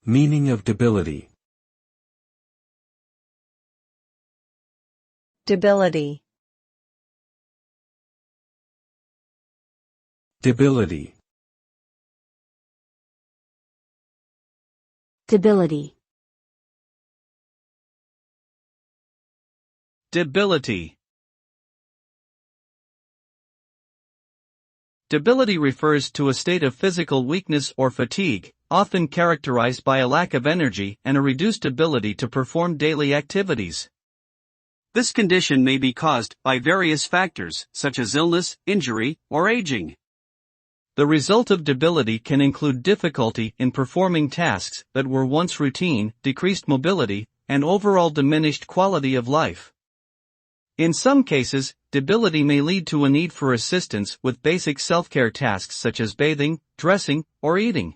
Meaning of debility. Debility. Debility. Debility. Debility. Debility refers to a state of physical weakness or fatigue, often characterized by a lack of energy and a reduced ability to perform daily activities. This condition may be caused by various factors, such as illness, injury, or aging. The result of debility can include difficulty in performing tasks that were once routine, decreased mobility, and overall diminished quality of life. In some cases, debility may lead to a need for assistance with basic self-care tasks such as bathing, dressing, or eating.